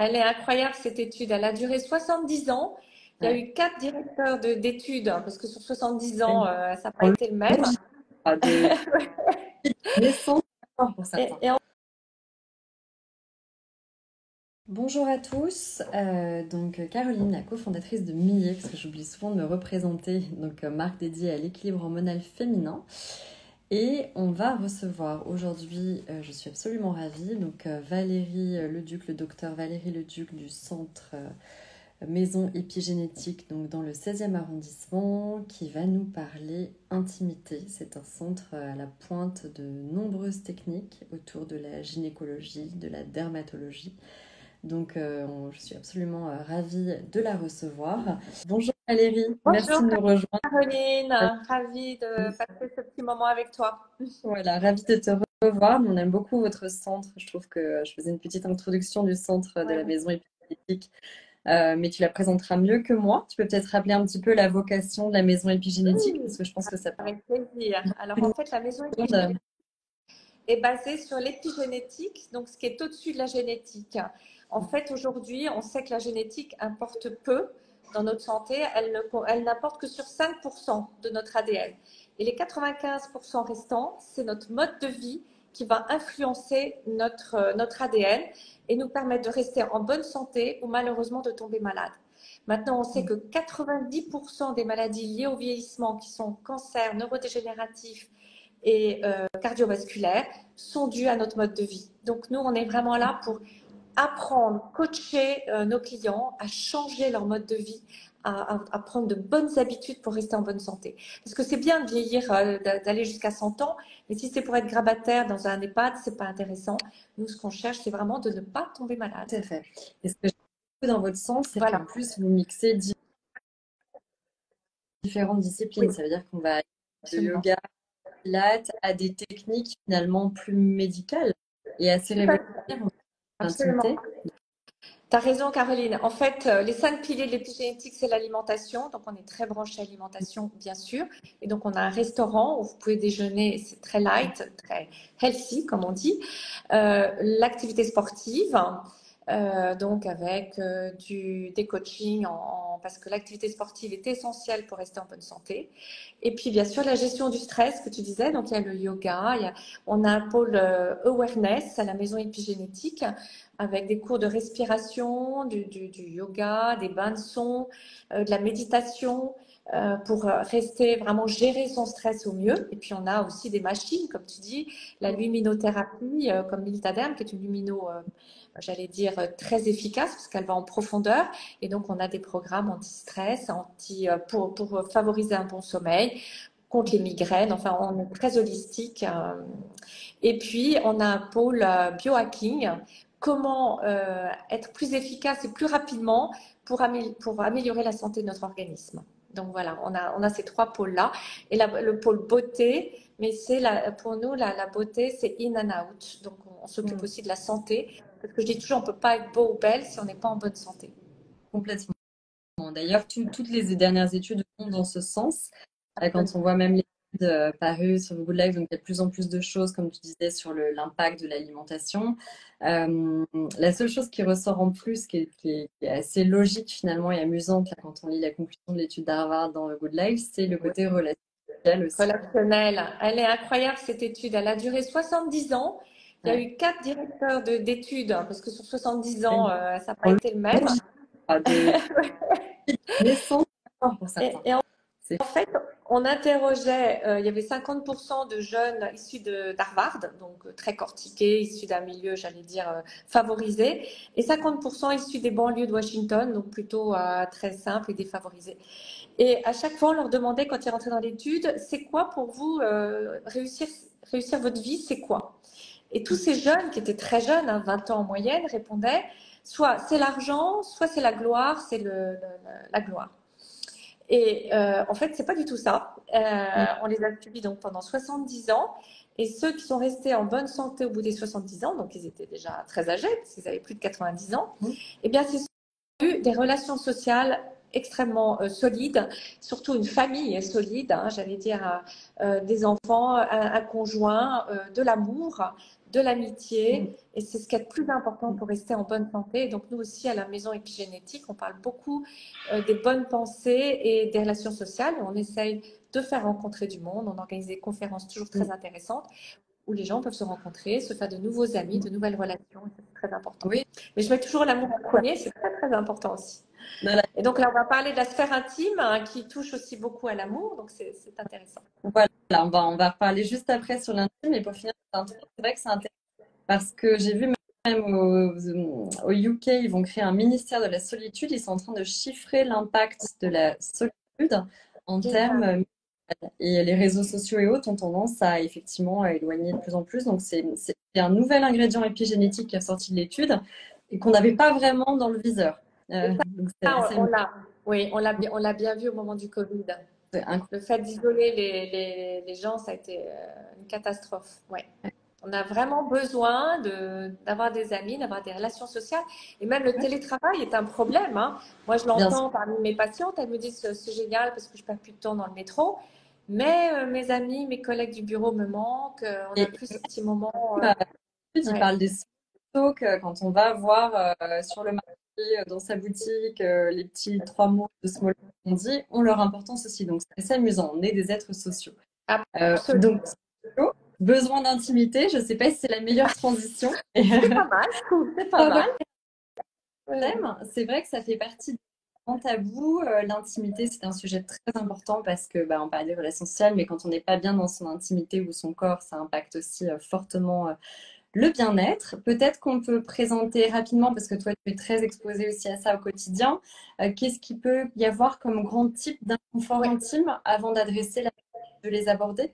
Elle est incroyable cette étude. Elle a duré 70 ans. Il y a Ouais. eu 4 directeurs d'études, hein, parce que sur 70 ans, Oui. ça n'a pas On le été le même. dit pas, de naissance pour Et, certains. et Bonjour à tous, donc Caroline, la cofondatrice de Millet, parce que j'oublie souvent de me représenter, donc marque dédiée à l'équilibre hormonal féminin. Et on va recevoir aujourd'hui, je suis absolument ravie, donc Valérie Leduc, le docteur Valérie Leduc du centre Maison Épigénétique, donc dans le 16e arrondissement, qui va nous parler intimité. C'est un centre à la pointe de nombreuses techniques autour de la gynécologie, de la dermatologie. Donc, je suis absolument ravie de la recevoir. Bonjour Valérie, merci bonjour de nous rejoindre. Caroline, ravie de passer ce petit moment avec toi. Voilà, ravie de te revoir. On aime beaucoup votre centre. Je trouve que je faisais une petite introduction du centre de la Ouais. maison épigénétique, mais tu la présenteras mieux que moi. Tu peux peut-être rappeler un petit peu la vocation de la maison épigénétique, parce Oui, que je pense que ça parle avec plaisir. Alors à en tout fait, la maison le monde. épigénétique est basée sur l'épigénétique, donc ce qui est au-dessus de la génétique. En fait, aujourd'hui, on sait que la génétique importe peu dans notre santé. Elle n'apporte que sur 5% de notre ADN. Et les 95% restants, c'est notre mode de vie qui va influencer notre ADN et nous permettre de rester en bonne santé ou malheureusement de tomber malade. Maintenant, on sait que 90% des maladies liées au vieillissement, qui sont cancers, neurodégénératifs et cardiovasculaires, sont dues à notre mode de vie. Donc nous, on est vraiment là pour apprendre, coacher nos clients à changer leur mode de vie, à prendre de bonnes habitudes pour rester en bonne santé. Parce que c'est bien de vieillir, d'aller jusqu'à 100 ans, mais si c'est pour être grabataire dans un EHPAD, c'est pas intéressant. Nous, ce qu'on cherche, c'est vraiment de ne pas tomber malade. Tout à fait. Et ce que j'aime dans votre sens, c'est Voilà. qu'en plus, vous mixez différentes disciplines. Oui, Ça veut dire qu'on va de absolument. yoga, pilates, à des techniques finalement plus médicales et assez Tout à révolutionnaires fait. en Absolument. intimité. Tu as raison, Caroline. En fait, les 5 piliers de l'épigénétique, c'est l'alimentation. Donc, on est très branché alimentation, bien sûr. Et donc, on a un restaurant où vous pouvez déjeuner. C'est très light, très healthy, comme on dit. L'activité sportive, donc avec des coachings, parce que l'activité sportive est essentielle pour rester en bonne santé. Et puis, bien sûr, la gestion du stress que tu disais. Donc, il y a le yoga. On a un pôle awareness à la maison épigénétique avec des cours de respiration, du yoga, des bains de son, de la méditation pour rester vraiment gérer son stress au mieux. Et puis on a aussi des machines, comme tu dis, la luminothérapie comme Miltaderm, qui est une lumino, j'allais dire, très efficace parce qu'elle va en profondeur. Et donc on a des programmes anti-stress, pour favoriser un bon sommeil, contre les migraines. Enfin, on est très holistique. Et puis, on a un pôle biohacking. Comment être plus efficace et plus rapidement pour améliorer la santé de notre organisme. Donc voilà, on a ces 3 pôles-là. Et le pôle beauté, mais pour nous, la beauté, c'est in and out. Donc on s'occupe aussi de la santé. Parce que je dis toujours, on ne peut pas être beau ou belle si on n'est pas en bonne santé. Complètement. D'ailleurs, toutes les dernières études vont dans ce sens. Quand on Absolument. voit même les études parues sur Good Life, donc il y a de plus en plus de choses, comme tu disais, sur l'impact de l'alimentation. La seule chose qui ressort en plus, qui est assez logique finalement et amusante là, quand on lit la conclusion de l'étude d'Harvard dans Good Life, c'est le côté relationnel aussi. Relationnelle. Elle est incroyable cette étude. Elle a duré 70 ans. Il y a Ouais. eu 4 directeurs d'études, hein, parce que sur 70 Oui. ans, ça n'a pas On le été le même. dit pas, de naissance pour Et, certains. et C'est en fait, on interrogeait, il y avait 50% de jeunes issus d'Harvard, donc très cortiqués, issus d'un milieu, j'allais dire, favorisé, et 50% issus des banlieues de Washington, donc plutôt très simples et défavorisés. Et à chaque fois, on leur demandait, quand ils rentraient dans l'étude, c'est quoi pour vous réussir votre vie, c'est quoi? Et tous ces jeunes, qui étaient très jeunes, hein, 20 ans en moyenne, répondaient, soit c'est l'argent, soit c'est la gloire, c'est la gloire. Et en fait, c'est pas du tout ça. On les a suivis donc pendant 70 ans. Et ceux qui sont restés en bonne santé au bout des 70 ans, donc ils étaient déjà très âgés, parce qu'ils avaient plus de 90 ans, eh bien, c'est ceux qui ont eu des relations sociales extrêmement solide, surtout une famille solide, hein, j'allais dire des enfants, un conjoint, de l'amour, de l'amitié, et c'est ce qui est le plus important pour rester en bonne santé. Donc nous aussi à la maison épigénétique, on parle beaucoup des bonnes pensées et des relations sociales. On essaye de faire rencontrer du monde, on organise des conférences toujours très intéressantes où les gens peuvent se rencontrer, se faire de nouveaux amis, de nouvelles relations, et c'est très important. Oui. Mais je mets toujours l'amour en premier, c'est très très important aussi. Voilà. Et donc là, on va parler de la sphère intime hein, qui touche aussi beaucoup à l'amour, donc c'est intéressant. Voilà, on va reparler juste après sur l'intime, mais pour finir, c'est vrai que c'est intéressant parce que j'ai vu même au UK, ils vont créer un ministère de la solitude, ils sont en train de chiffrer l'impact de la solitude en termes et les réseaux sociaux et autres ont tendance à effectivement à éloigner de plus en plus. Donc c'est un nouvel ingrédient épigénétique qui est sorti de l'étude et qu'on n'avait pas vraiment dans le viseur. Donc oui, on l'a bien vu au moment du Covid. Le fait d'isoler les gens, ça a été une catastrophe. Ouais. On a vraiment besoin d'avoir des amis, d'avoir des relations sociales. Et même le télétravail est un problème. Hein. Moi, je l'entends parmi mes patientes. Elles me disent c'est génial parce que je perds plus de temps dans le métro. Mais mes amis, mes collègues du bureau me manquent. On n'a plus ces petits moments. Il parle des talks quand on va voir sur le marché, dans sa boutique, les petits 3 mots de small talk qu'on dit ont leur importance aussi. Donc, c'est assez amusant. On est des êtres sociaux. Donc, besoin d'intimité, je ne sais pas si c'est la meilleure transition. C'est pas mal. C'est pas mal. C'est vrai que ça fait partie d'un tabou. L'intimité, c'est un sujet très important parce que on parle des relations sociales, mais quand on n'est pas bien dans son intimité ou son corps, ça impacte aussi fortement le bien-être. Peut-être qu'on peut présenter rapidement, parce que toi, tu es très exposée aussi à ça au quotidien. Qu'est-ce qu'il peut y avoir comme grand type d'inconfort intime avant de les aborder?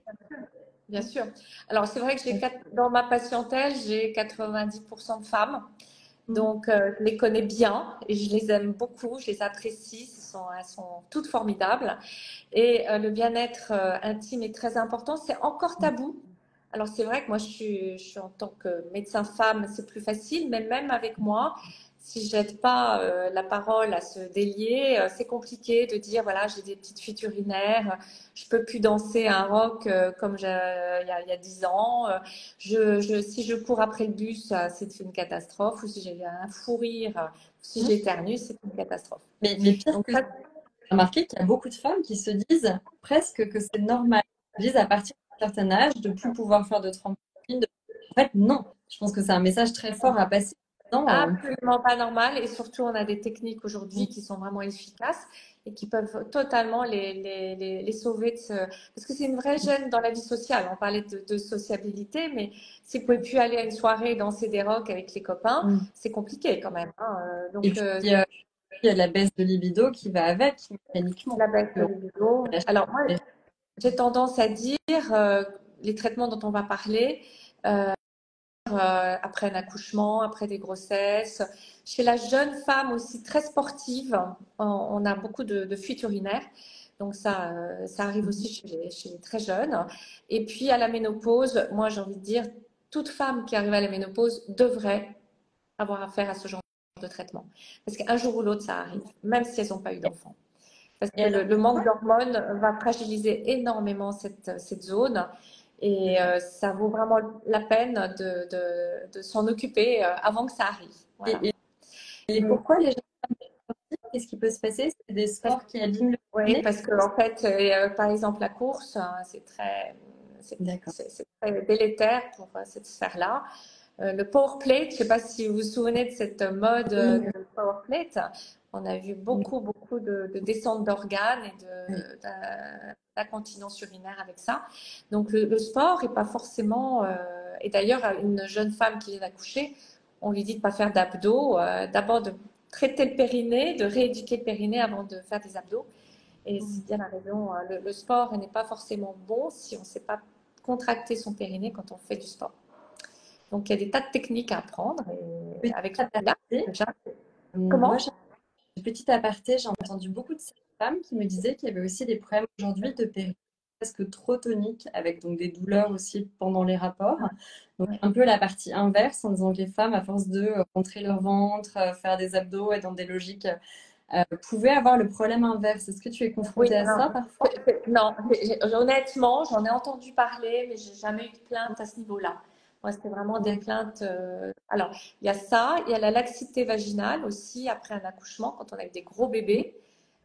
Bien sûr. Alors, c'est vrai que dans ma patientèle, j'ai 90% de femmes. Donc, je les connais bien et je les aime beaucoup, je les apprécie, elles sont toutes formidables. Et le bien-être intime est très important. C'est encore tabou. Alors, c'est vrai que moi, je suis en tant que médecin femme, c'est plus facile, mais même avec moi, si je n'aide pas la parole à se délier, c'est compliqué de dire voilà, j'ai des petites fuites urinaires, je peux plus danser un rock comme il y a 10 ans. Si je cours après le bus, c'est une catastrophe. Ou si j'ai un fou rire, si j'éternue, c'est une catastrophe. Mais pire donc, que ça, j'ai remarqué qu'il y a beaucoup de femmes qui se disent presque que c'est normal. Elles disent à partir d'un certain âge de plus pouvoir faire de trampoline. En fait, non. Je pense que c'est un message très fort à passer. Absolument pas normal. Et surtout, on a des techniques aujourd'hui qui sont vraiment efficaces et qui peuvent totalement les sauver Parce que c'est une vraie gêne dans la vie sociale. On parlait de sociabilité, mais si vous pouvez plus aller à une soirée danser des rock avec les copains, c'est compliqué quand même. Hein. Donc, et puis, il y a la baisse de libido qui va avec, mécaniquement. La baisse de libido. Alors, moi, j'ai tendance à dire les traitements dont on va parler après un accouchement, après des grossesses. Chez la jeune femme aussi très sportive, on a beaucoup de fuites urinaires. Donc ça arrive aussi chez les très jeunes. Et puis à la ménopause, moi j'ai envie de dire, toute femme qui arrive à la ménopause devrait avoir affaire à ce genre de traitement. Parce qu'un jour ou l'autre, ça arrive, même si elles n'ont pas eu d'enfant. Parce que le manque d'hormones va fragiliser énormément cette zone. Et ça vaut vraiment la peine de s'en occuper avant que ça arrive. Voilà. Et pourquoi les gens, qu'est-ce qui peut se passer? C'est des sports qui abîment le Oui, parce que en fait, par exemple, la course, c'est très délétère pour cette sphère-là. Le power plate, je ne sais pas si vous vous souvenez de cette mode de power plate. On a vu beaucoup de descente d'organes et d'incontinence urinaire avec ça. Donc le sport n'est pas forcément. Et d'ailleurs, à une jeune femme qui vient d'accoucher, on lui dit de ne pas faire d'abdos, d'abord de traiter le périnée, de rééduquer le périnée avant de faire des abdos. Et c'est bien la raison. Le sport n'est pas forcément bon si on ne sait pas contracter son périnée quand on fait du sport. Donc, il y a des tas de techniques à apprendre. Et avec ça, Comment petit aparté, j'ai entendu beaucoup de femmes qui me disaient qu'il y avait aussi des problèmes aujourd'hui de périnée presque trop tonique, avec donc des douleurs aussi pendant les rapports. Donc un peu la partie inverse, en disant que les femmes, à force de rentrer leur ventre, faire des abdos, être dans des logiques pouvaient avoir le problème inverse. Est-ce que tu es Oui, confrontée à non, ça parfois? non, honnêtement, j'en ai entendu parler, mais j'ai jamais eu de plainte à ce niveau-là. Moi, c'était vraiment des D'accord. plaintes. Alors, il y a ça, il y a la laxité vaginale aussi après un accouchement, quand on a eu des gros bébés.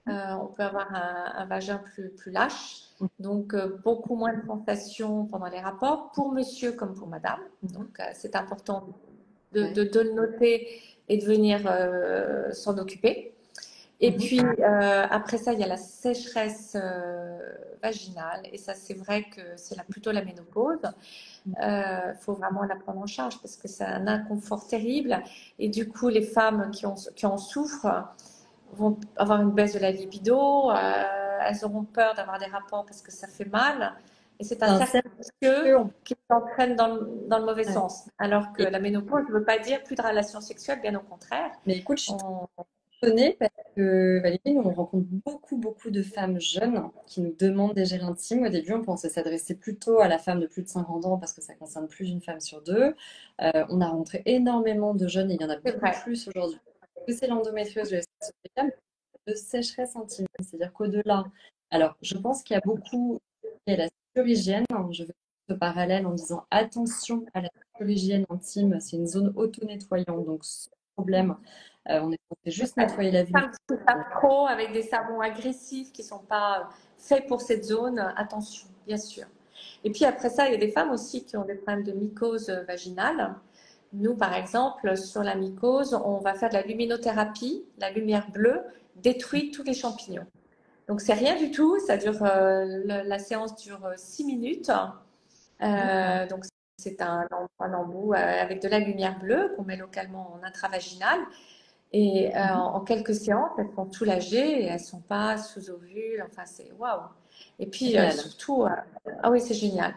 On peut avoir un vagin plus lâche, donc beaucoup moins de sensations pendant les rapports, pour monsieur comme pour madame. Donc, c'est important Ouais. de le noter et de venir s'en occuper. Et puis, après ça, il y a la sécheresse vaginale. Et ça, c'est vrai que c'est plutôt la ménopause. Faut vraiment la prendre en charge parce que c'est un inconfort terrible. Et du coup, les femmes qui en souffrent vont avoir une baisse de la libido. Elles auront peur d'avoir des rapports parce que ça fait mal. Et c'est C'est un un cercle cercle vicieux vicieux. qui s'entraîne dans le mauvais Ouais. sens. Alors que Et- la ménopause ne veut pas dire plus de relations sexuelles, bien au contraire. mais écoute, je suis On- étonnée parce que Valérie, nous, on rencontre beaucoup de femmes jeunes qui nous demandent des gels intimes. Au début, on pensait s'adresser plutôt à la femme de plus de 50 ans parce que ça concerne plus d'une femme sur deux. On a rencontré énormément de jeunes et il y en a C'est beaucoup vrai. plus aujourd'hui. Que c'est l'endométriose, le SSO, de sécheresse intime. C'est-à-dire qu'au-delà, alors je pense qu'il y a beaucoup, il y a la surhygiène. Je vais faire ce parallèle en disant attention à la surhygiène intime, c'est une zone auto-nettoyante, donc sans problème. On est censé juste nettoyer la vulve. Femmes qui savent trop avec des savons agressifs qui ne sont pas faits pour cette zone, attention, bien sûr. Et puis après ça, il y a des femmes aussi qui ont des problèmes de mycose vaginale. Nous, par exemple, sur la mycose, on va faire de la luminothérapie. La lumière bleue détruit tous les champignons. Donc, c'est rien du tout. Ça dure, la séance dure 6 minutes. Donc, c'est un embout avec de la lumière bleue qu'on met localement en intravaginal. Et en quelques séances, elles sont soulagées et elles ne sont pas sous ovules. Enfin, c'est waouh. Et puis, Génial. surtout, ah oui, c'est génial.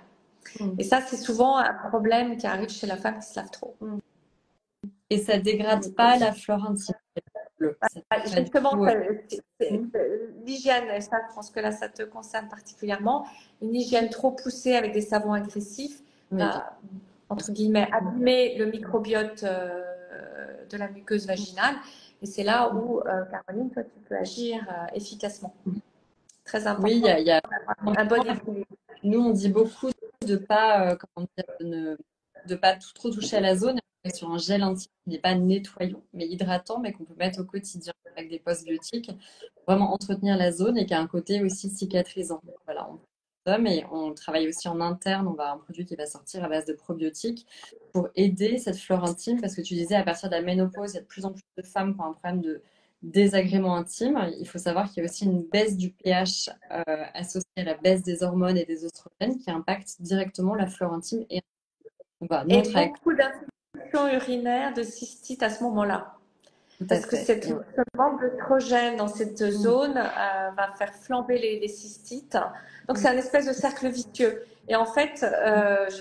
Mm. Et ça, c'est souvent un problème qui arrive chez la femme qui se lave trop. Et ça dégrade Donc, pas la flore intime. Ça fait pas du justement, tout. Mm. l'hygiène, ça, je pense que là, ça te concerne particulièrement. Une hygiène trop poussée avec des savons agressifs Mais bien. va, entre guillemets, abîmer le microbiote de la muqueuse vaginale. Et c'est là où, Caroline, toi, tu peux agir efficacement. Très Oui, important. il y a Un bon équilibre. nous, on dit beaucoup de pas, comment dire, de pas trop toucher à la zone sur un gel intime qui n'est pas nettoyant, mais hydratant, mais qu'on peut mettre au quotidien avec des postbiotiques, vraiment entretenir la zone et qui a un côté aussi cicatrisant. Donc, voilà, on mais on travaille aussi en interne. On va un produit qui va sortir à base de probiotiques pour aider cette flore intime, parce que tu disais à partir de la ménopause, il y a de plus en plus de femmes qui ont un problème de désagréments intimes. Il faut savoir qu'il y a aussi une baisse du pH associée à la baisse des hormones et des oestrogènes qui impacte directement la flore intime. Et nous, on Et travaille beaucoup d'infections urinaires, de cystites à ce moment-là. tout à Parce que fait. ce manque d'œstrogène dans cette zone va faire flamber les cystites. Donc, c'est un espèce de cercle vicieux. Et en fait,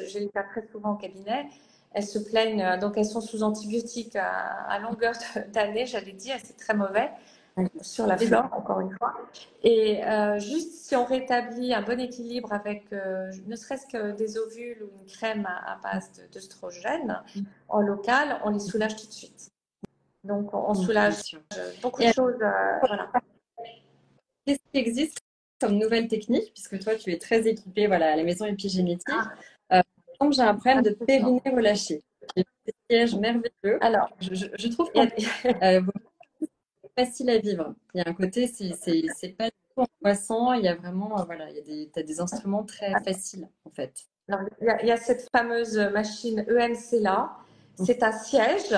j'ai le cas très souvent au cabinet, elles se plaignent, donc elles sont sous antibiotiques à longueur d'année, j'allais dire, c'est très mauvais sur la flore, encore une fois. Et juste si on rétablit un bon équilibre avec ne serait-ce que des ovules ou une crème à base d'œstrogène en local, on les soulage tout de suite. Donc, on soulage Bien sûr. beaucoup de Et choses. Voilà. qu'est-ce qui existe comme nouvelle technique, puisque toi, tu es très équipée voilà, à la maison épigénétique. Par exemple, j'ai un problème de périnée relâché. J'ai des sièges merveilleux. Alors, Je trouve il y qu'en a- facile à vivre. Il y a un côté, c'est pas du tout angoissant. Il y a vraiment, voilà, t'as des instruments très faciles, en fait. alors, il y a cette fameuse machine EMC là. C'est un siège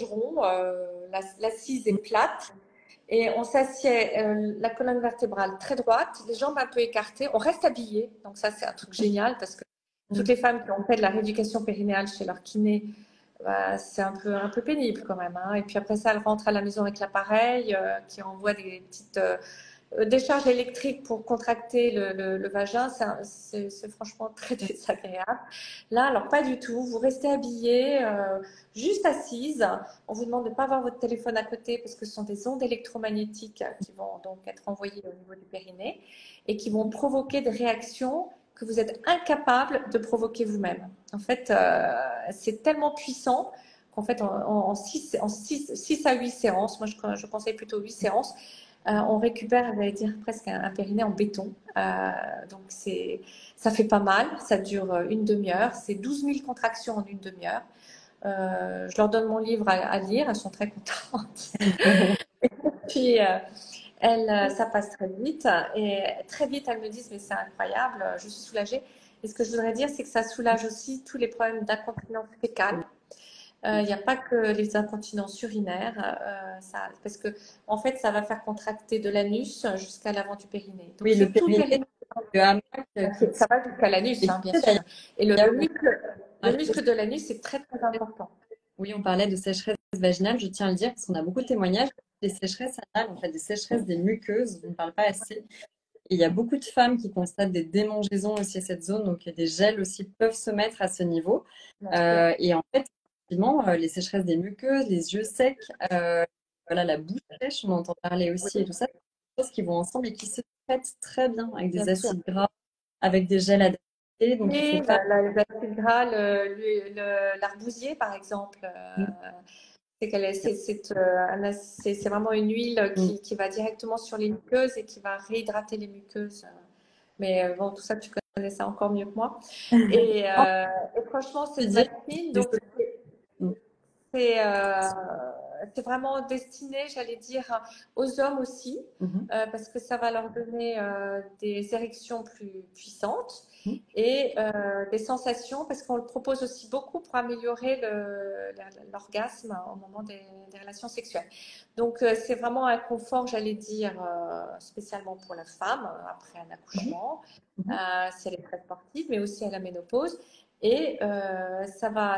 rond. L'assise est plate. Et on s'assied, la colonne vertébrale très droite, les jambes un peu écartées. On reste habillé. Donc ça, c'est un truc génial parce que toutes les femmes qui ont fait de la rééducation périnéale chez leur kiné, bah, c'est un peu pénible quand même. Hein. Et puis après ça, elles rentrent à la maison avec l'appareil qui envoie des petites décharges électriques pour contracter le vagin. C'est franchement très désagréable. Là, alors pas du tout. Vous restez habillé, juste assise. On vous demande de ne pas avoir votre téléphone à côté parce que ce sont des ondes électromagnétiques qui vont donc être envoyées au niveau du périnée et qui vont provoquer des réactions que vous êtes incapable de provoquer vous-même. En fait, c'est tellement puissant qu'en fait, en 6 à 8 séances, moi je conseille plutôt 8 séances, on récupère, j'allais dire, presque un périnée en béton. Donc ça fait pas mal, ça dure une demi-heure, c'est 12 000 contractions en une demi-heure. Je leur donne mon livre à lire, elles sont très contentes. Et puis, ça passe très vite. Et très vite, elles me disent, mais c'est incroyable, je suis soulagée. Et ce que je voudrais dire, c'est que ça soulage aussi tous les problèmes d'incontinence fécale. Il n'y a pas que les incontinences urinaires, parce que en fait, ça va faire contracter de l'anus jusqu'à l'avant du périnée. Donc, Oui, le c'est tout le périnée, périnée. le hamac, Ça va jusqu'à l'anus, qui hein, bien est sûr. Et le d'ailleurs, muscle de l'anus est très, très important. oui, on parlait de sécheresse vaginale, je tiens à le dire, parce qu'on a beaucoup de témoignages des sécheresses anales, en fait, des sécheresses des muqueuses, on ne parle pas assez. Et il y a beaucoup de femmes qui constatent des démangeaisons aussi à cette zone, donc des gels aussi peuvent se mettre à ce niveau. Et en fait, effectivement, les sécheresses des muqueuses, les yeux secs, voilà, la bouche sèche, on entend parler aussi, et tout ça, c'est des choses qui vont ensemble et qui se traitent très bien avec des Bien sûr. acides gras, avec des gels adaptés. Donc, il Et faut pas. les acides gras, l'arbousier, par exemple, c'est vraiment une huile qui va directement sur les muqueuses et qui va réhydrater les muqueuses. Mais bon, tout ça, tu connais ça encore mieux que moi. Et franchement, cette machine, donc, c'est c'est vraiment destiné, j'allais dire, aux hommes aussi, parce que ça va leur donner des érections plus puissantes et des sensations, parce qu'on le propose aussi beaucoup pour améliorer l'orgasme au moment des relations sexuelles. Donc, c'est vraiment un confort, j'allais dire, spécialement pour la femme après un accouchement, si elle est très sportive, mais aussi à la ménopause. Et ça va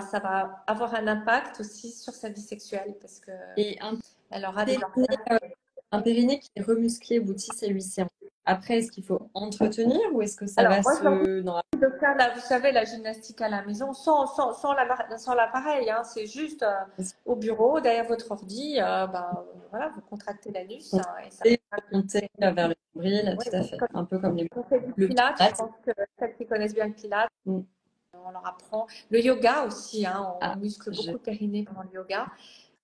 avoir un impact aussi sur sa vie sexuelle parce que elle aura des un périnée qui est remusclé au bout de 6 à 8 séances. Après, est-ce qu'il faut entretenir ou est-ce que ça Alors, va moi, se... de faire, vous savez, la gymnastique à la maison sans l'appareil. Hein, c'est juste au bureau, derrière votre ordi, voilà, vous contractez l'anus et ça monter vers le nombril, tout à fait. Un peu comme les... On fait du pilates, je pense que celles qui connaissent bien le pilates, on leur apprend. Le yoga aussi, hein, on muscle beaucoup le périnée pendant le yoga.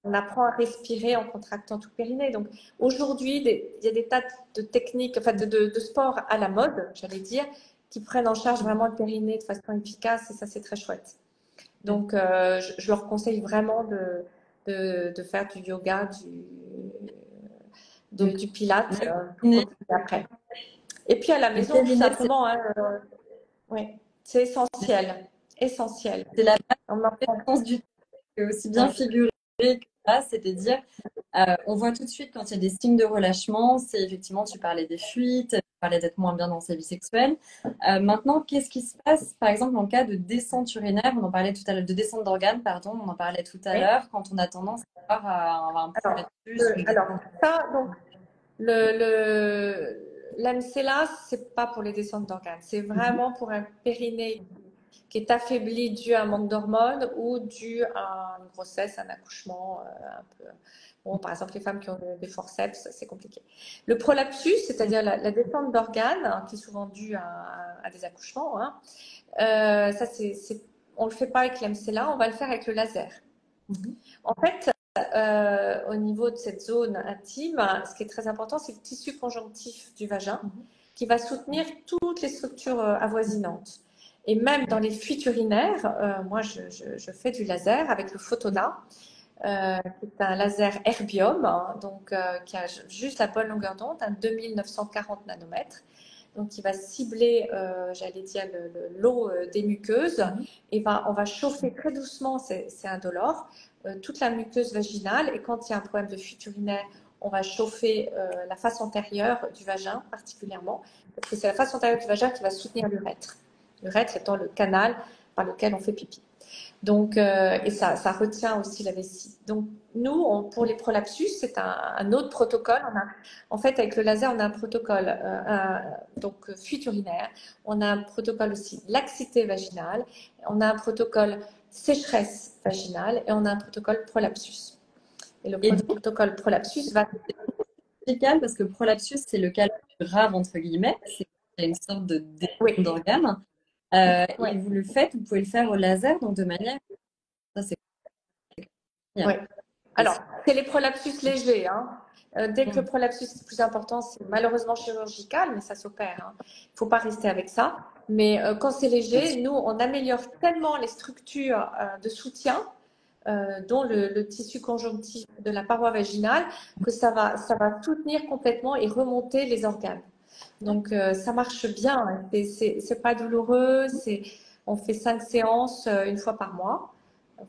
On apprend à respirer en contractant tout le périnée. Donc aujourd'hui, il y a des tas de techniques, enfin de sports à la mode, j'allais dire, qui prennent en charge vraiment le périnée de façon efficace et ça c'est très chouette. Donc je leur conseille vraiment de faire du yoga, du pilates après. Et puis à la maison, tout simplement, oui, c'est essentiel. Essentiel. C'est la base du temps, aussi bien figuré que là, c'est-à-dire on voit tout de suite quand il y a des signes de relâchement, c'est effectivement, tu parlais des fuites, tu parlais d'être moins bien dans sa vie sexuelle. Maintenant, qu'est-ce qui se passe, par exemple, en cas de descente urinaire, on en parlait tout à l'heure, de descente d'organes, pardon, on en parlait tout à l'heure, quand on a tendance à avoir un peu alors, ça, donc, l'MCLA, c'est pas pour les descentes d'organes, c'est vraiment pour un périnée qui est affaibli dû à un manque d'hormones ou dû à une grossesse, un accouchement un peu. Bon, par exemple, les femmes qui ont des forceps, c'est compliqué. Le prolapsus, c'est-à-dire la descente d'organes, hein, qui est souvent due à des accouchements, hein, ça, on ne le fait pas avec l'MCLA, on va le faire avec le laser. En fait, au niveau de cette zone intime, ce qui est très important, c'est le tissu conjonctif du vagin qui va soutenir toutes les structures avoisinantes. Et même dans les fuites urinaires, moi, je fais du laser avec le Photona, qui est un laser erbium, hein, donc qui a juste la bonne longueur d'onde, un 2940 nanomètres. Donc, il va cibler, j'allais dire, l'eau des muqueuses et on va chauffer très doucement, c'est indolore, toute la muqueuse vaginale. Et quand il y a un problème de fuite urinaire, on va chauffer la face antérieure du vagin particulièrement, parce que c'est la face antérieure du vagin qui va soutenir l'urètre. L'urètre étant le canal par lequel on fait pipi. Donc, et ça retient aussi la vessie. Donc, nous, pour les prolapsus, c'est un autre protocole. En fait, avec le laser, on a un protocole donc fuite urinaire. On a un protocole aussi laxité vaginale. On a un protocole sécheresse vaginale et on a un protocole prolapsus. Et le protocole prolapsus va... C'est parce que prolapsus, c'est le cas le plus grave, entre guillemets. C'est une sorte de descente d'organes. Et vous le faites, vous pouvez le faire au laser, donc de manière... Ça, c'est Oui. Alors, c'est les prolapsus légers. Hein. Dès que le prolapsus est plus important, c'est malheureusement chirurgical, mais ça s'opère. Hein. Il ne faut pas rester avec ça. Mais quand c'est léger, nous, on améliore tellement les structures de soutien, dont le tissu conjonctif de la paroi vaginale, que ça va soutenir complètement et remonter les organes. Donc, ça marche bien. Hein. C'est pas douloureux. On fait 5 séances une fois par mois.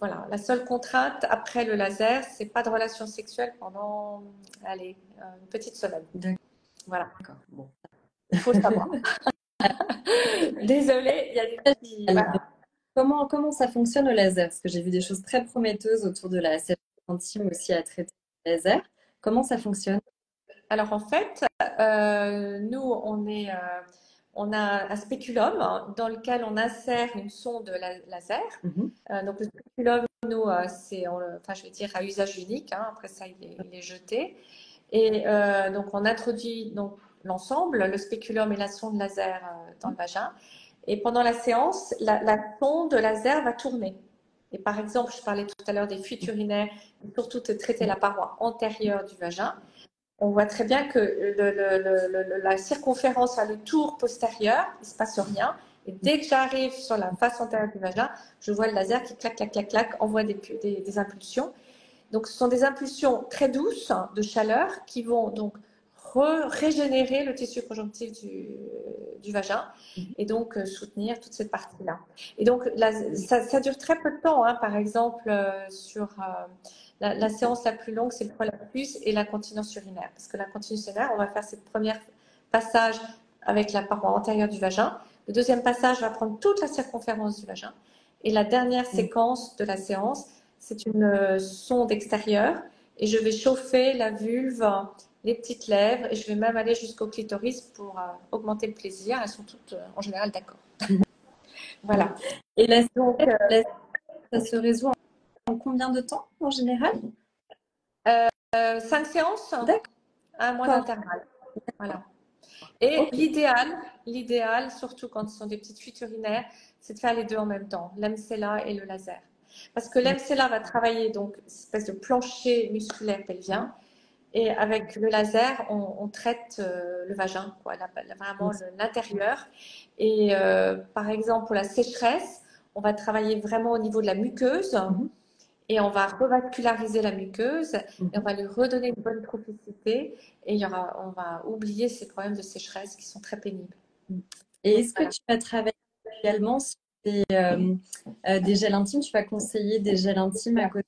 Voilà. La seule contrainte après le laser, c'est pas de relation sexuelle pendant, allez, une petite semaine. Voilà. Bon. Il faut le savoir. Désolée, il y a des petits. Voilà. Comment ça fonctionne le laser? Parce que j'ai vu des choses très prometteuses autour de la sèche intime aussi à traiter le laser. Comment ça fonctionne? Alors en fait, nous, on a un spéculum dans lequel on insère une sonde laser. Donc le spéculum, nous, enfin, je vais dire à usage unique. Hein, après ça, il est jeté. Et donc on introduit donc l'ensemble, le spéculum et la sonde laser dans le vagin. Et pendant la séance, la sonde laser va tourner. Et par exemple, je parlais tout à l'heure des fuites urinaires, surtout de traiter la paroi antérieure du vagin. On voit très bien que la circonférence, le tour postérieur, il ne se passe rien. Et dès que j'arrive sur la face antérieure du vagin, je vois le laser qui clac, clac, clac, clac, envoie des impulsions. Donc, ce sont des impulsions très douces de chaleur qui vont donc régénérer le tissu conjonctif du vagin et donc soutenir toute cette partie-là. Et donc, ça dure très peu de temps. Hein. Par exemple, sur la séance la plus longue, c'est le prolapsus et la continence urinaire. Parce que la continence urinaire, on va faire cette première passage avec la paroi antérieure du vagin. Le deuxième passage va prendre toute la circonférence du vagin. Et la dernière séquence de la séance, c'est une sonde extérieure et je vais chauffer la vulve, les petites lèvres et je vais même aller jusqu'au clitoris pour augmenter le plaisir. Elles sont toutes en général d'accord. Voilà. Et donc, ça se résout en combien de temps en général? 5 séances, un mois d'intervalle. Voilà. Et l'idéal, surtout quand ce sont des petites fuites urinaires, c'est de faire les deux en même temps, l'MCLA et le laser. Parce que l'MCLA va travailler donc une espèce de plancher musculaire pelvien et avec le laser, on traite le vagin, quoi, vraiment l'intérieur. Et par exemple, pour la sécheresse, on va travailler vraiment au niveau de la muqueuse et on va revasculariser la muqueuse et on va lui redonner une bonne tropicité et on va oublier ces problèmes de sécheresse qui sont très pénibles. Et est-ce que tu vas travailler également sur des gels intimes? Tu vas conseiller des gels intimes à côté?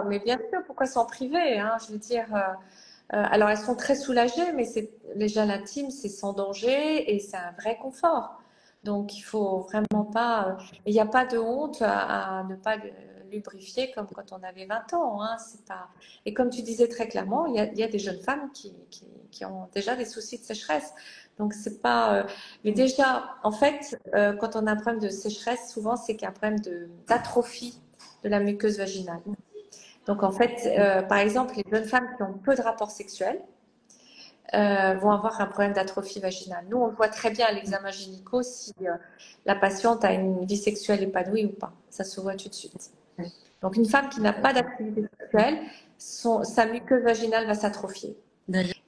Mais bien sûr, pourquoi s'en priver, hein, je veux dire, alors elles sont très soulagées, mais les gels intimes, c'est sans danger et c'est un vrai confort. Donc il faut vraiment pas, il n'y a pas de honte à ne pas lubrifier comme quand on avait 20 ans. Hein, c'est pas... Et comme tu disais très clairement, il y a des jeunes femmes qui ont déjà des soucis de sécheresse. Donc c'est pas. Mais déjà, en fait, quand on a un problème de sécheresse, souvent c'est qu'il y a un problème d'atrophie de la muqueuse vaginale. Donc en fait, par exemple, les jeunes femmes qui ont peu de rapports sexuels vont avoir un problème d'atrophie vaginale. Nous, on le voit très bien à l'examen gynéco si la patiente a une vie sexuelle épanouie ou pas. Ça se voit tout de suite. Donc une femme qui n'a pas d'activité sexuelle, sa muqueuse vaginale va s'atrophier.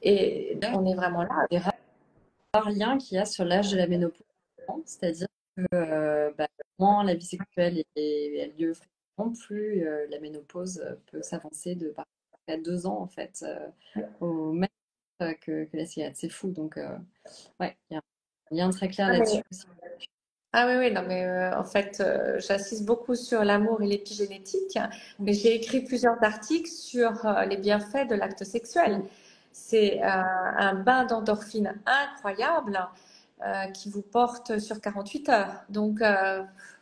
Et on est vraiment là. Des rares liens qu'il y a sur l'âge de la ménopause, c'est-à-dire que moins la vie sexuelle a lieu fréquemment, plus la ménopause peut s'avancer de par 2 ans en fait, au même que la cigarette. C'est fou. Donc, ouais, il y a un lien très clair là-dessus aussi. Ah oui, non, mais en fait, j'insiste beaucoup sur l'amour et l'épigénétique, mais j'ai écrit plusieurs articles sur les bienfaits de l'acte sexuel. C'est un bain d'endorphine incroyable qui vous porte sur 48 heures. Donc,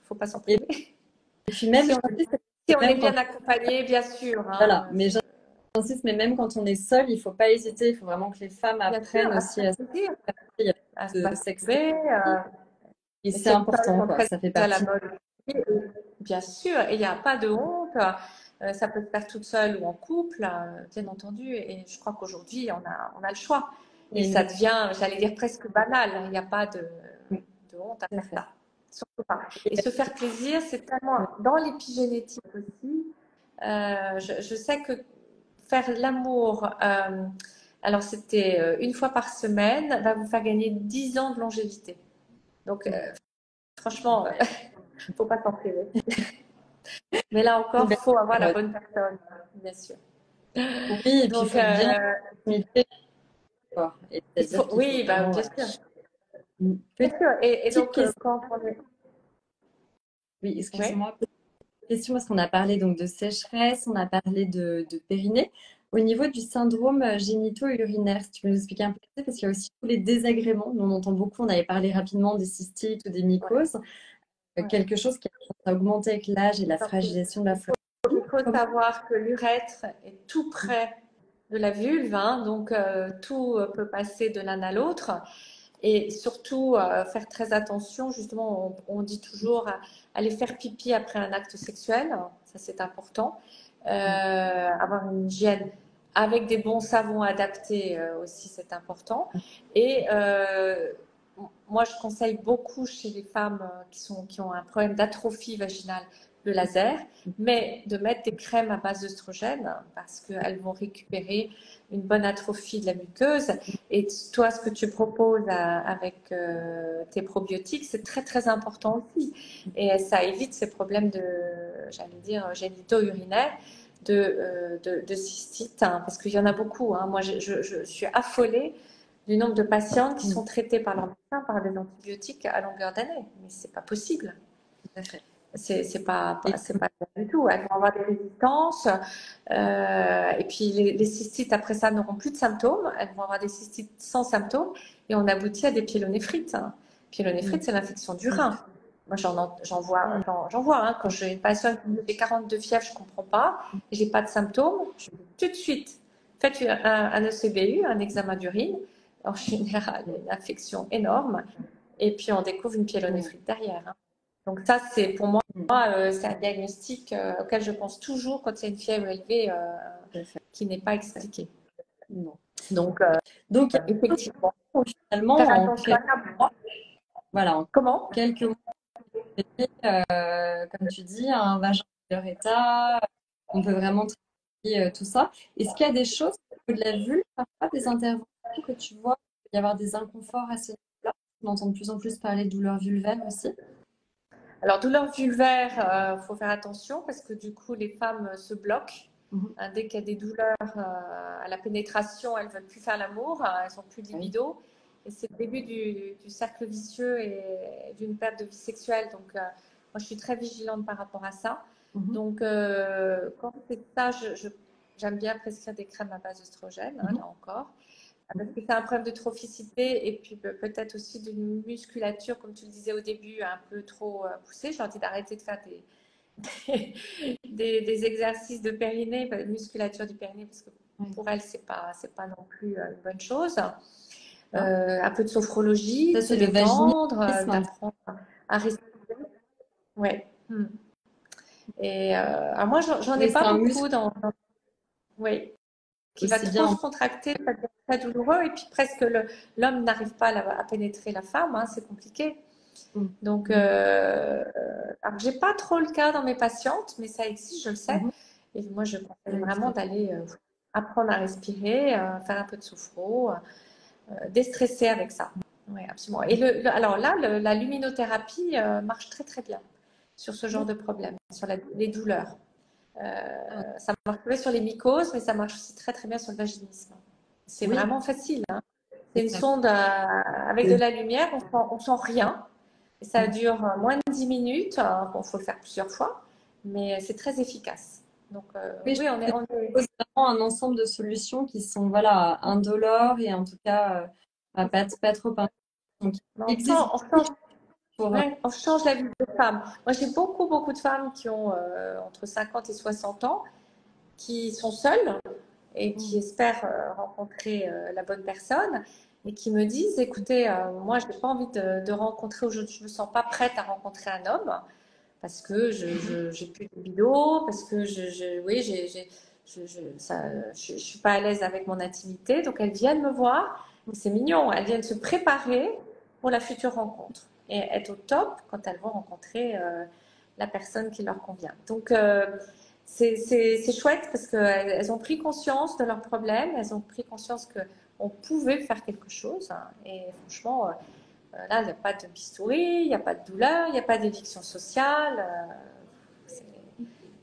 faut pas s'en priver. Et puis même, si on est bien accompagné, bien sûr. Hein, voilà, mais j'insiste, mais même quand on est seul, il faut pas hésiter. Il faut vraiment que les femmes apprennent aussi à se sexer. Et c'est important, quoi. Ça fait partie. Bien sûr, et il n'y a pas de honte. Ça peut se faire toute seule ou en couple, bien entendu. Et je crois qu'aujourd'hui, on a le choix. Et ça devient, j'allais dire, presque banal. Il n'y a pas de honte à faire ça. Surtout pas. Et se faire plaisir, c'est tellement dans l'épigénétique aussi. Je sais que faire l'amour, alors c'était une fois par semaine, va vous faire gagner 10 ans de longévité. Donc, franchement, faut pas s'en priver. Mais là encore, faut avoir la bonne personne, bien sûr. Oui, et puis il Donc, faut bien limiter. oui, bah, bien sûr. Bien sûr. Et donc, question. quand on est... Oui, excusez-moi. Question parce qu'on a parlé donc de sécheresse, on a parlé de périnée. Au niveau du syndrome génito-urinaire, si tu peux nous expliquer un peu, parce qu'il y a aussi tous les désagréments. Nous, on entend beaucoup, on avait parlé rapidement des cystites ou des mycoses. Quelque chose qui a augmenté avec l'âge et la fragilisation de la flore. Il faut savoir que l'urètre est tout près de la vulve, hein, donc tout peut passer de l'un à l'autre. Et surtout, faire très attention, justement, on dit toujours aller faire pipi après un acte sexuel, ça c'est important. Avoir une hygiène avec des bons savons adaptés aussi, c'est important. Et moi, je conseille beaucoup chez les femmes qui ont un problème d'atrophie vaginale le laser, mais de mettre des crèmes à base d'œstrogène parce qu'elles vont récupérer une bonne atrophie de la muqueuse. Et toi, ce que tu proposes avec tes probiotiques, c'est très très important aussi. Et ça évite ces problèmes de, j'allais dire, génito-urinaires, de cystite, hein, parce qu'il y en a beaucoup. Hein. Moi, je suis affolée du nombre de patientes qui sont traitées par leur médecin par des antibiotiques à longueur d'année. Mais c'est pas possible. C'est pas bien du tout. Elles vont avoir des résistances. Et puis les cystites, après ça, n'auront plus de symptômes. Elles vont avoir des cystites sans symptômes. Et on aboutit à des pyélonéphrite. Pyélonéphrite, c'est l'infection du rein. Moi, j'en vois. Hein, quand j'ai une patiente qui me fait 42 fièvres, je ne comprends pas. Je n'ai pas de symptômes. Je dis tout de suite, faites un ECBU, un examen d'urine. En général, il y a une infection énorme. Et puis, on découvre une pyélonéphrite derrière. Hein. Donc ça, c'est pour moi, c'est un diagnostic auquel je pense toujours quand il y a une fièvre élevée qui n'est pas expliquée. Donc effectivement, finalement, en quelques mois, comme tu dis, un vagin de leur état, on peut vraiment travailler tout ça. Est-ce qu'il y a des choses au niveau de la vulve, parfois des interventions que tu vois, il peut y avoir des inconforts à ce niveau-là? On entend de plus en plus parler de douleurs vulvaires aussi. Alors, douleurs vulvaires, faut faire attention parce que du coup, les femmes se bloquent. Dès qu'il y a des douleurs à la pénétration, elles ne veulent plus faire l'amour, elles n'ont plus de libido. Et c'est le début du cercle vicieux et d'une perte de vie sexuelle. Donc, moi, je suis très vigilante par rapport à ça. Donc, quand c'est ça, j'aime bien prescrire des crèmes à base d'œstrogène, là encore. Parce que c'est un problème de trophicité et puis peut-être aussi d'une musculature, comme tu le disais au début, un peu trop poussée. J'ai envie d'arrêter de faire des exercices de périnée, de musculature du périnée, parce que pour elle, c'est pas non plus une bonne chose. Un peu de sophrologie, de se détendre, d'apprendre à respirer. Ouais. Et alors moi, j'en ai pas beaucoup Oui. Qui va trop se contracter, ça devient très douloureux, et puis presque l'homme n'arrive pas à pénétrer la femme, hein, c'est compliqué. Donc, alors j'ai pas trop le cas dans mes patientes, mais ça existe, je le sais. Et moi, je conseille vraiment d'aller apprendre à respirer, faire un peu de sophro, déstresser avec ça. Oui, absolument. Et alors là, la luminothérapie marche très très bien sur ce genre de problème, sur les douleurs. Ça marche sur les mycoses, mais ça marche aussi très très bien sur le vaginisme. C'est vraiment facile. Hein. C'est une sonde avec de la lumière, on sent rien. Et ça dure moins de 10 minutes. Bon, il faut le faire plusieurs fois, mais c'est très efficace. Donc, oui, on est vraiment un ensemble de solutions qui sont indolores et en tout cas pas trop on change la vie des femmes. Moi, j'ai beaucoup de femmes qui ont entre 50 et 60 ans, qui sont seules et qui espèrent rencontrer la bonne personne et qui me disent, écoutez, moi, je n'ai pas envie de rencontrer aujourd'hui, je ne me sens pas prête à rencontrer un homme parce que je n'ai plus de libido, parce que je suis pas à l'aise avec mon intimité. Donc, elles viennent me voir, c'est mignon, elles viennent se préparer pour la future rencontre et être au top quand elles vont rencontrer la personne qui leur convient. Donc, c'est chouette parce qu'elles ont pris conscience de leurs problèmes, elles ont pris conscience qu'on pouvait faire quelque chose. Hein. Et franchement, là, il n'y a pas de bistouri, il n'y a pas de douleur, il n'y a pas d'éviction sociale. C'est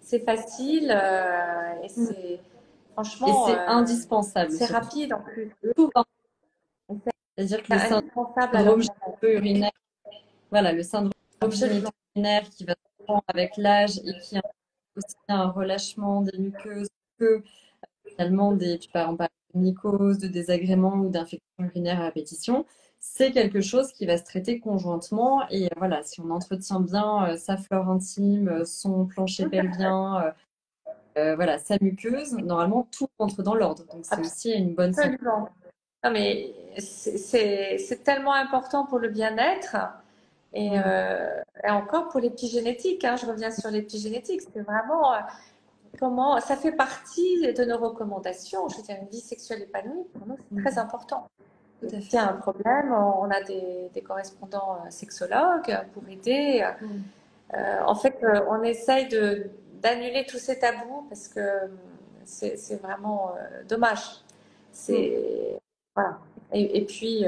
c'est facile et c'est Et franchement, c'est indispensable, c'est surtout. rapide en plus. Souvent. C'est-à-dire que C'est le indispensable à leur syndrome bien-être. génital-urinaire, voilà, le syndrome Absolument. génital-urinaire qui va se prendre avec l'âge et qui a aussi un relâchement des muqueuses que finalement tu peux en parler de mycose, de désagréments ou d'infections urinaires à répétition. C'est quelque chose qui va se traiter conjointement et voilà, si on entretient bien sa flore intime, son plancher pelvien, voilà, sa muqueuse, normalement tout rentre dans l'ordre. Donc c'est aussi une bonne santé. Absolument. Non, mais c'est tellement important pour le bien-être et encore pour l'épigénétique. Hein, je reviens sur l'épigénétique. C'est vraiment comment ça fait partie de nos recommandations. Je veux dire, une vie sexuelle épanouie, pour nous, c'est très important. Tout à S'il fait. y a un problème, on a des correspondants sexologues pour aider. En fait, on essaye d'annuler tous ces tabous parce que c'est vraiment dommage. C'est voilà. Et puis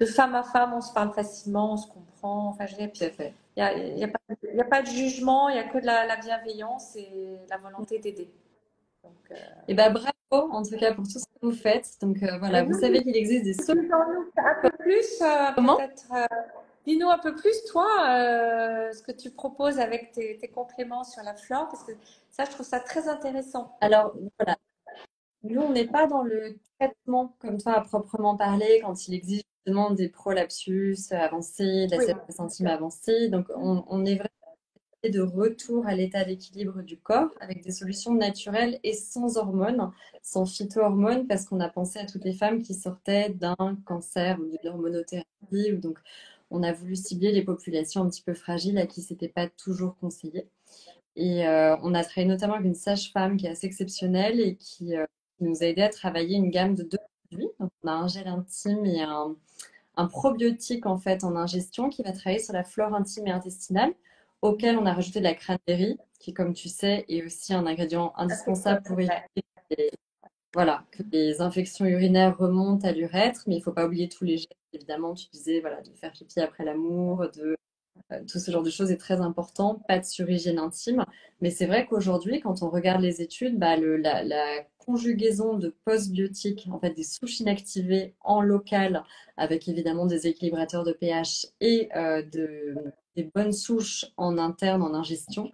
de femme à femme, on se parle facilement, on se comprend. Enfin, je veux dire, Tout à fait. il y a pas de jugement, il y a que de la bienveillance et la volonté d'aider. Donc, Et ben bravo en tout cas pour tout ce que vous faites. Donc voilà, et vous nous, savez qu'il existe des dis-nous un peu plus, comment? peut-être. Dis-nous un peu plus, toi, ce que tu proposes avec tes compléments sur la flore, parce que ça, je trouve ça très intéressant. Alors voilà, nous on n'est pas dans le traitement comme toi à proprement parler quand il existe justement des prolapsus avancés, de la Oui, sepsis intime avancée. Donc on est vraiment de retour à l'état d'équilibre du corps avec des solutions naturelles et sans hormones, sans phytohormones, parce qu'on a pensé à toutes les femmes qui sortaient d'un cancer ou d'une hormonothérapie. Ou donc, on a voulu cibler les populations un petit peu fragiles à qui c'était pas toujours conseillé. Et on a travaillé notamment avec une sage-femme qui est assez exceptionnelle et qui nous a aidé à travailler une gamme de 2 produits. Donc, on a un gel intime et un probiotique en fait en ingestion qui va travailler sur la flore intime et intestinale, auquel on a rajouté de la cranberry, qui, comme tu sais, est aussi un ingrédient indispensable pour éviter les- voilà, que les infections urinaires remontent à l'urètre. Mais il ne faut pas oublier tous les gestes, évidemment. Tu disais voilà, de faire pipi après l'amour, tout ce genre de choses est très important, pas de surhygiène intime. Mais c'est vrai qu'aujourd'hui, quand on regarde les études, bah, la conjugaison de postbiotiques, en fait des souches inactivées en local, avec évidemment des équilibrateurs de pH et des bonnes souches en interne, en ingestion,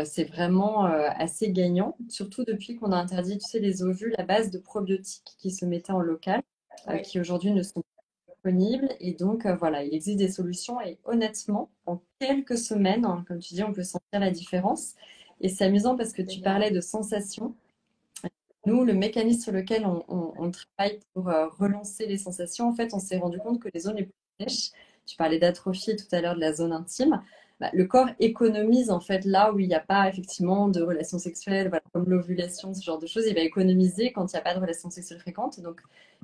c'est vraiment assez gagnant, surtout depuis qu'on a interdit, tu sais, les ovules à base de probiotiques qui se mettaient en local, oui. qui aujourd'hui ne sont disponible. Et donc, voilà, il existe des solutions et honnêtement, en quelques semaines, hein, comme tu dis, on peut sentir la différence. Et c'est amusant parce que tu Génial. parlais de sensations. Nous, le mécanisme sur lequel on travaille pour relancer les sensations, en fait, on s'est rendu compte que les zones les plus sèches, tu parlais d'atrophie tout à l'heure de la zone intime, bah, le corps économise en fait là où il n'y a pas effectivement de relations sexuelles, voilà, comme l'ovulation, ce genre de choses, il va économiser quand il n'y a pas de relations sexuelles fréquentes. Donc,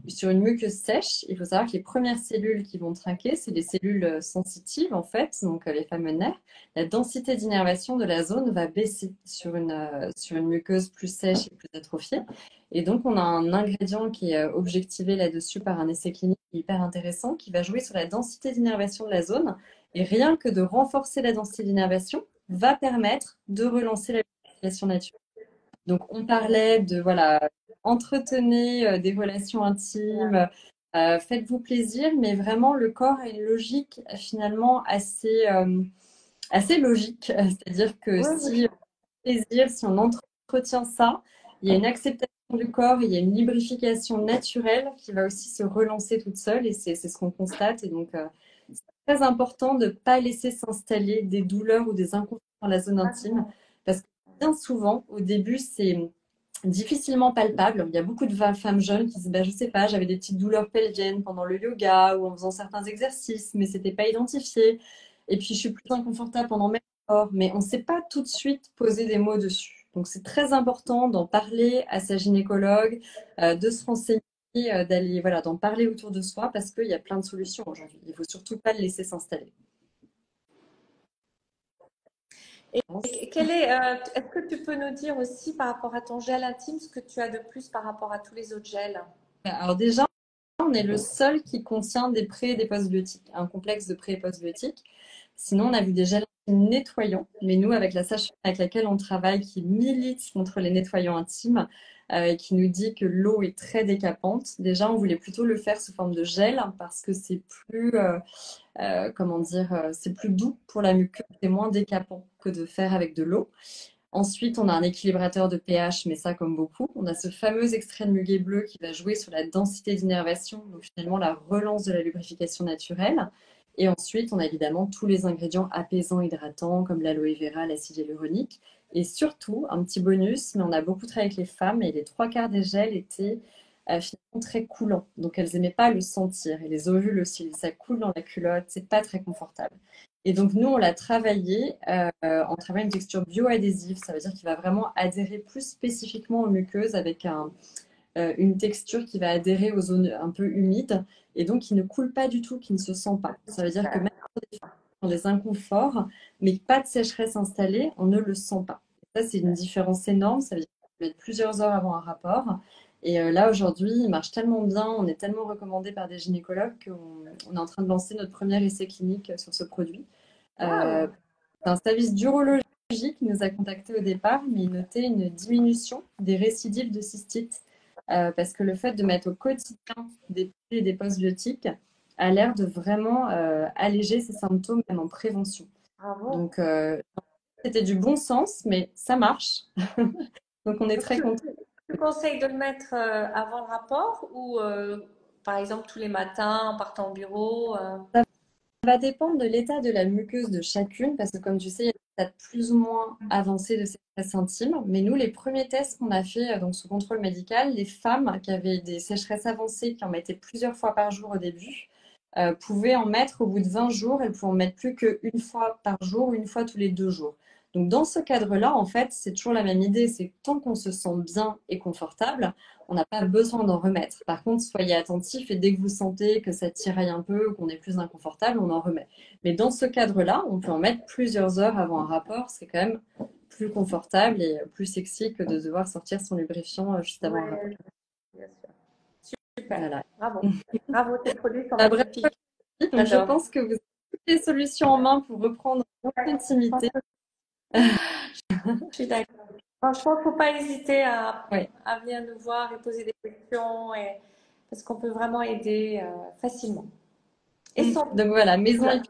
sur une muqueuse sèche, il faut savoir que les premières cellules qui vont trinquer, c'est les cellules sensitives en fait, donc les fameux nerfs. La densité d'innervation de la zone va baisser sur une muqueuse plus sèche et plus atrophiée. Et donc, on a un ingrédient qui est objectivé là-dessus par un essai clinique hyper intéressant qui va jouer sur la densité d'innervation de la zone. Et rien que de renforcer la densité d'innervation va permettre de relancer la lubrification naturelle. Donc, on parlait de, voilà, entretenez des relations intimes, faites-vous plaisir, mais vraiment, le corps a une logique finalement assez logique. C'est-à-dire que Oui, oui. si plaisir, si on entretient ça, il y a une acceptation du corps, il y a une lubrification naturelle qui va aussi se relancer toute seule et c'est ce qu'on constate. Et donc, c'est très important de ne pas laisser s'installer des douleurs ou des inconforts dans la zone intime parce que bien souvent, au début, c'est difficilement palpable. Il y a beaucoup de femmes jeunes qui disent, bah, je sais pas, j'avais des petites douleurs pelviennes pendant le yoga ou en faisant certains exercices, mais c'était pas identifié. Et puis, je suis plus inconfortable pendant mes sports, mais on ne sait pas tout de suite poser des mots dessus. Donc, c'est très important d'en parler à sa gynécologue, de se renseigner, d'aller, voilà, d'en parler autour de soi parce qu'il y a plein de solutions aujourd'hui. Il faut surtout pas le laisser s'installer. Est-ce que tu peux nous dire aussi par rapport à ton gel intime ce que tu as de plus par rapport à tous les autres gels? Alors déjà, on est le seul qui contient des pré et des postbiotiques, un complexe de pré et postbiotiques. Sinon, on a vu des gels intimes nettoyants, mais nous, avec la sage-femme avec laquelle on travaille, qui milite contre les nettoyants intimes, et qui nous dit que l'eau est très décapante. Déjà, on voulait plutôt le faire sous forme de gel parce que c'est plus, comment dire, c'est plus doux pour la muqueuse, c'est moins décapant que de faire avec de l'eau. Ensuite, on a un équilibrateur de pH, mais ça comme beaucoup. On a ce fameux extrait de muguet bleu qui va jouer sur la densité d'innervation, donc finalement la relance de la lubrification naturelle. Et ensuite, on a évidemment tous les ingrédients apaisants, hydratants, comme l'aloe vera, l'acide hyaluronique. Et surtout, un petit bonus, mais on a beaucoup travaillé avec les femmes et les trois quarts des gels étaient finalement très coulants. Donc elles n'aimaient pas le sentir. Et les ovules aussi, ça coule dans la culotte, c'est pas très confortable. Et donc, nous, on l'a travaillé en travaillant une texture bioadhésive. Ça veut dire qu'il va vraiment adhérer plus spécifiquement aux muqueuses avec une texture qui va adhérer aux zones un peu humides et donc qui ne coule pas du tout, qui ne se sent pas. Ça veut dire que même dans des inconforts, mais pas de sécheresse installée, on ne le sent pas. Et ça, c'est une différence énorme. Ça veut dire qu'il faut mettre plusieurs heures avant un rapport. Et là, aujourd'hui, il marche tellement bien, on est tellement recommandé par des gynécologues qu'on est en train de lancer notre premier essai clinique sur ce produit. Euh, Wow. c'est un service d'urologie qui nous a contactés au départ, mais il notait une diminution des récidives de cystite parce que le fait de mettre au quotidien des pilules et des postbiotiques a l'air de vraiment alléger ces symptômes, même en prévention. Bravo. Donc, c'était du bon sens, mais ça marche. Donc, on est Donc, très contents. tu conseilles de le mettre avant le rapport ou par exemple tous les matins en partant au bureau? Ça va dépendre de l'état de la muqueuse de chacune, parce que comme tu sais, il y a des stades plus ou moins avancés de sécheresse intime. Mais nous, les premiers tests qu'on a fait donc sous contrôle médical, les femmes qui avaient des sécheresses avancées, qui en mettaient plusieurs fois par jour au début, pouvaient en mettre au bout de 20 jours. Elles pouvaient en mettre plus qu'une fois par jour, une fois tous les 2 jours. Donc dans ce cadre-là, en fait, c'est toujours la même idée. C'est que tant qu'on se sent bien et confortable, on n'a pas besoin d'en remettre. Par contre, soyez attentifs et dès que vous sentez que ça tiraille un peu ou qu'on est plus inconfortable, on en remet. Mais dans ce cadre-là, on peut en mettre plusieurs heures avant un rapport. C'est quand même plus confortable et plus sexy que de devoir sortir son lubrifiant juste avant un rapport. Oui, bien sûr. Super. Voilà. Bravo. Bravo, tes produits sont Ah, bref, magnifiques. donc je J'adore. pense que vous avez toutes les solutions en main pour reprendre votre Ouais, intimité. je suis d'accord. Franchement, il ne faut pas hésiter Ouais. à venir nous voir et poser des questions parce qu'on peut vraiment aider facilement. Et sans Donc voilà, maison doute.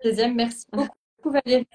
et 13e. Merci beaucoup Valérie.